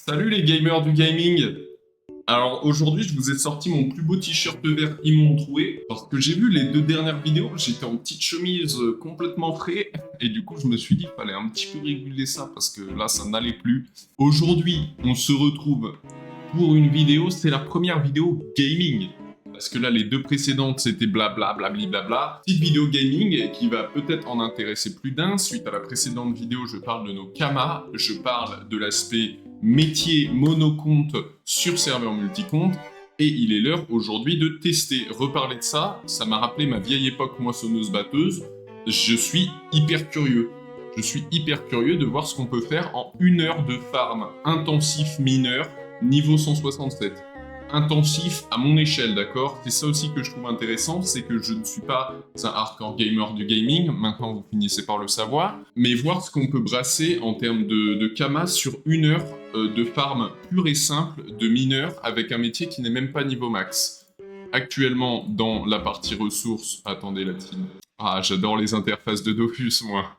Salut les gamers du gaming. Alors aujourd'hui je vous ai sorti mon plus beau t-shirt vert immonde troué parce que j'ai vu les deux dernières vidéos, j'étais en petite chemise complètement frais et du coup je me suis dit qu'il fallait un petit peu réguler ça parce que là ça n'allait plus. Aujourd'hui on se retrouve pour une vidéo, c'est la première vidéo gaming. Parce que là, les deux précédentes, c'était blabla, blabli, blabla. Petite vidéo gaming qui va peut-être en intéresser plus d'un. Suite à la précédente vidéo, je parle de nos kamas, je parle de l'aspect métier monocompte sur serveur multicompte. Et il est l'heure aujourd'hui de tester. Reparler de ça, ça m'a rappelé ma vieille époque moissonneuse-batteuse. Je suis hyper curieux. Je suis hyper curieux de voir ce qu'on peut faire en 1 heure de farm intensif mineur niveau 167. Intensif à mon échelle, d'accord? C'est ça aussi que je trouve intéressant, c'est que je ne suis pas un hardcore gamer du gaming, maintenant vous finissez par le savoir, mais voir ce qu'on peut brasser en termes de kamas sur 1 heure de farm pure et simple de mineur avec un métier qui n'est même pas niveau max. Actuellement, dans la partie ressources, attendez la team. Ah, j'adore les interfaces de Dofus, moi.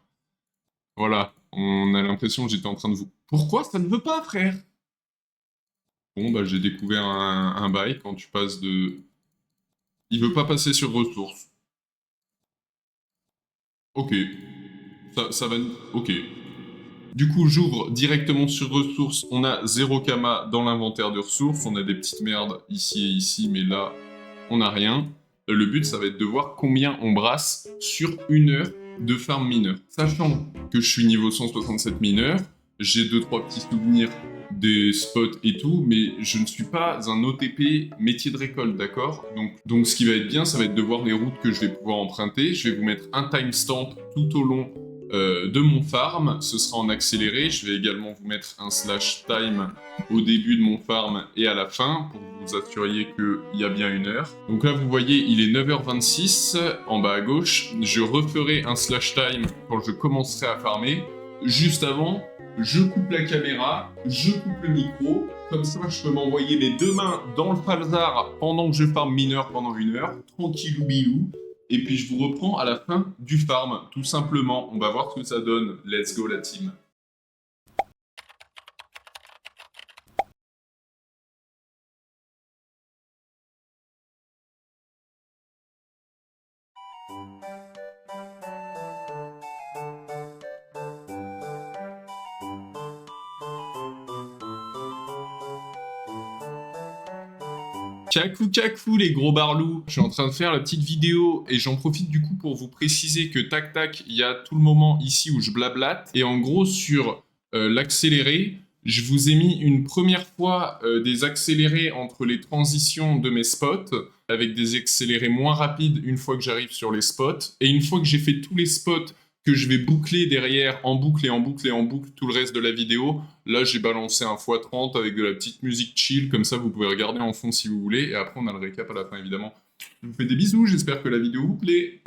Voilà, on a l'impression que j'étais en train de vous... Pourquoi ça ne veut pas, frère? Bon, bah j'ai découvert un bail quand tu passes de... Il veut pas passer sur ressources. Ok. Ça va... Ok. Du coup, j'ouvre directement sur ressources. On a 0 kama dans l'inventaire de ressources. On a des petites merdes ici et ici, mais là, on n'a rien. Le but, ça va être de voir combien on brasse sur 1 heure de farm mineur. Sachant que je suis niveau 167 mineur, j'ai 2-3 petits souvenirs des spots et tout, mais je ne suis pas un OTP métier de récolte, d'accord? Donc ce qui va être bien, ça va être de voir les routes que je vais pouvoir emprunter. Je vais vous mettre un timestamp tout au long de mon farm, ce sera en accéléré. Je vais également vous mettre un slash time au début de mon farm et à la fin pour que vous assuriez qu'il y a bien 1 heure. Donc là vous voyez il est 9h26 en bas à gauche. Je referai un slash time quand je commencerai à farmer. Juste avant, je coupe la caméra, je coupe le micro, comme ça je peux m'envoyer les deux mains dans le falzar pendant que je farme mineur pendant 1 heure, tranquillou bilou. Et puis je vous reprends à la fin du farm, tout simplement. On va voir ce que ça donne. Let's go la team. Kakou les gros barlous. Je suis en train de faire la petite vidéo et j'en profite du coup pour vous préciser que tac tac, il y a tout le moment ici où je blablate. Et en gros sur l'accéléré, je vous ai mis une première fois des accélérés entre les transitions de mes spots, avec des accélérés moins rapides une fois que j'arrive sur les spots. Et une fois que j'ai fait tous les spots que je vais boucler derrière en boucle et en boucle et en boucle tout le reste de la vidéo, là j'ai balancé un x30 avec de la petite musique chill, comme ça vous pouvez regarder en fond si vous voulez, et après on a le récap à la fin évidemment. Je vous fais des bisous, j'espère que la vidéo vous plaît.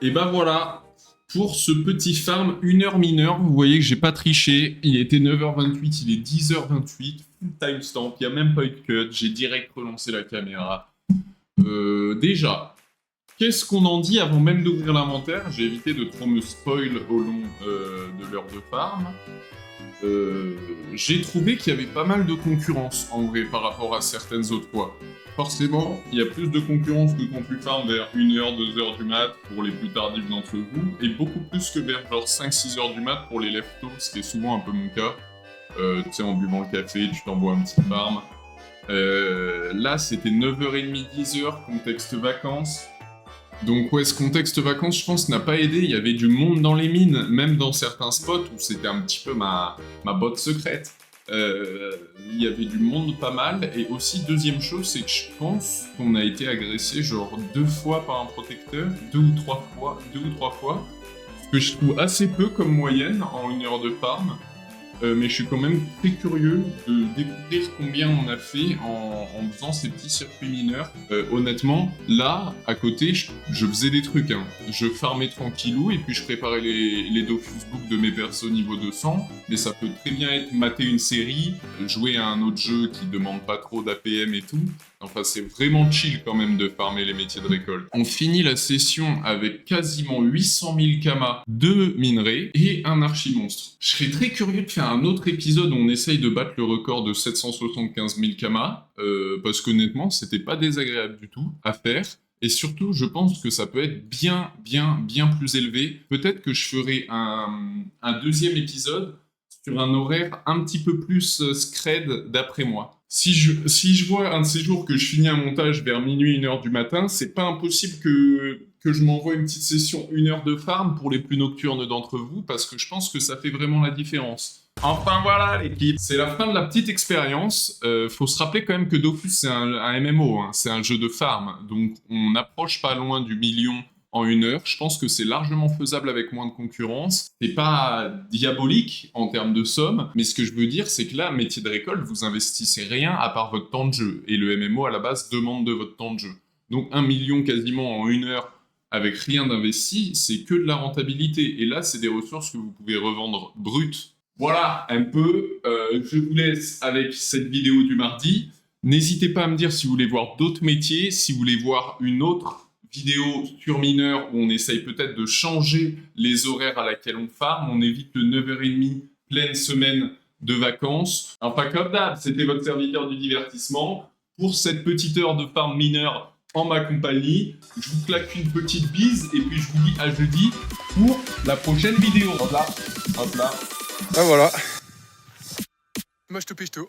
Et bah voilà, pour ce petit farm 1h mineur, vous voyez que j'ai pas triché. Il était 9h28, il est 10h28, full timestamp, il n'y a même pas eu de cut, j'ai direct relancé la caméra. Déjà, qu'est-ce qu'on en dit avant même d'ouvrir l'inventaire? J'ai évité de trop me spoil au long de l'heure de farm. J'ai trouvé qu'il y avait pas mal de concurrence en vrai par rapport à certaines autres fois. Forcément, il y a plus de concurrence que quand tu farmes vers 1h, 2h du mat pour les plus tardifs d'entre vous, et beaucoup plus que vers genre 5-6h du mat pour les leftos, ce qui est souvent un peu mon cas. Tu sais, en buvant le café, tu t'envoies un petit farm. Là, c'était 9h30, 10h, contexte vacances. Donc ouais, ce contexte vacances, je pense, n'a pas aidé. Il y avait du monde dans les mines, même dans certains spots où c'était un petit peu ma botte secrète. Il y avait du monde pas mal. Et aussi, deuxième chose, c'est que je pense qu'on a été agressé genre 2 fois par un protecteur, 2 ou 3 fois. Ce que je trouve assez peu comme moyenne en 1 heure de farm. Mais je suis quand même très curieux de découvrir combien on a fait en faisant ces petits circuits mineurs. Honnêtement, là, à côté, je faisais des trucs. Hein. Je farmais tranquillou et puis je préparais les Dofus Book de mes persos niveau 200. Mais ça peut très bien être mater une série, jouer à un autre jeu qui demande pas trop d'APM et tout. Enfin, c'est vraiment chill quand même de farmer les métiers de récolte. On finit la session avec quasiment 800 000 kamas de minerais et un archimonstre. Je serais très curieux de faire un autre épisode où on essaye de battre le record de 775 000 kamas, parce qu'honnêtement, c'était pas désagréable du tout à faire. Et surtout, je pense que ça peut être bien plus élevé. Peut-être que je ferai un deuxième épisode sur un horaire un petit peu plus scred d'après moi. Si je vois un de ces jours que je finis un montage vers minuit, 1h du matin, c'est pas impossible que je m'envoie une petite session 1 heure de farm pour les plus nocturnes d'entre vous, parce que je pense que ça fait vraiment la différence. Enfin voilà l'équipe, c'est la fin de la petite expérience. Faut se rappeler quand même que Dofus c'est un MMO, hein. C'est un jeu de farm, donc on n'approche pas loin du million en 1 heure. Je pense que c'est largement faisable avec moins de concurrence. C'est pas diabolique en termes de somme, mais ce que je veux dire, c'est que là, métier de récolte, vous investissez rien à part votre temps de jeu. Et le MMO, à la base, demande de votre temps de jeu. Donc 1 million quasiment en 1 heure avec rien d'investi, c'est que de la rentabilité. Et là, c'est des ressources que vous pouvez revendre brutes. Voilà, un peu. Je vous laisse avec cette vidéo du mardi. N'hésitez pas à me dire si vous voulez voir d'autres métiers, si vous voulez voir une autre vidéo sur mineur où on essaye peut-être de changer les horaires à laquelle on farm, on évite le 9h30 pleine semaine de vacances. Enfin comme d'hab, c'était votre serviteur du divertissement. Pour cette petite heure de farm mineur en ma compagnie, je vous claque une petite bise et puis je vous dis à jeudi pour la prochaine vidéo. Hop là, hop là. Ah voilà. Moi je te pige tout.